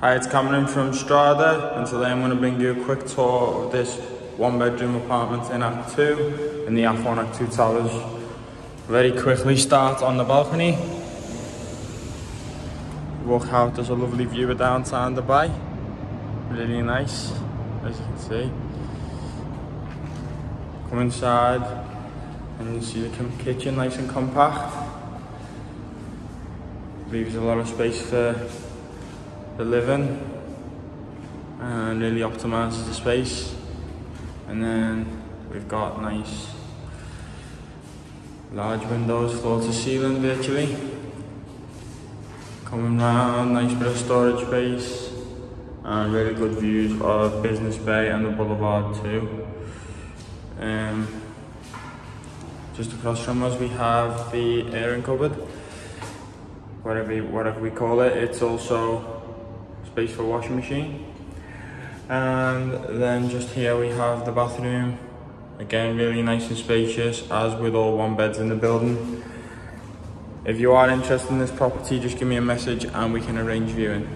Hi, it's Cameron from Strada, and today I'm going to bring you a quick tour of this one-bedroom apartment in Act 2 in the Act 1, Act 2 towers. Very quickly start on the balcony. Walk out, there's a lovely view of downtown Dubai. Really nice, as you can see. Come inside and you see the kitchen nice and compact. Leaves a lot of space for the living and really optimizes the space. And then we've got nice large windows, floor to ceiling virtually. Coming round, nice bit of storage space and really good views of Business Bay and the boulevard too. Just across from us we have the airing cupboard, whatever we call it. It's also space for washing machine. And then just here we have the bathroom, again really nice and spacious, as with all one beds in the building. If you are interested in this property, just give me a message and we can arrange viewing.